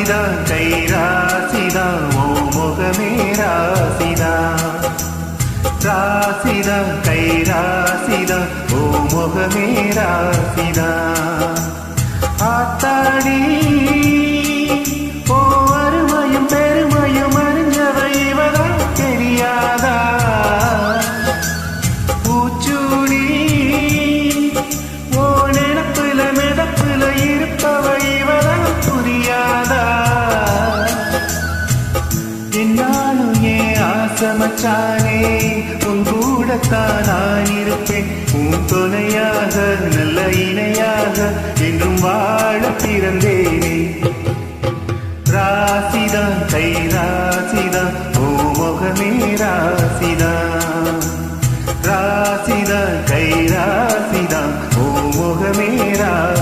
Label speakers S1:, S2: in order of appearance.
S1: ராசிதான் கை ராசிதான் ஓ முகமே ராசிதான் ராசிதான் கை ராசிதான் ஓ முகமே ராசிதான் ஆத்தாடி ஓ அருமையும் பெருமையும் அறிஞ்சவ இவதான் தெரியாதா பூச்சூடி ஓ நினப்புல மிதப்புல இருப்பவ இவதான் புரியாதா என்னாலும் ஏன் ஆசமச்சானே உன் கூடத்தான் நான் இருப்பேன் உன் துணையாக நல்ல இணையாக என்றும் வாழ பிறந்தேனே ராசிதான் கை ராசிதான் ஓ முகமே ராசிதான் ராசிதான் கை ராசிதான் ஓ முகமே ராசிதான்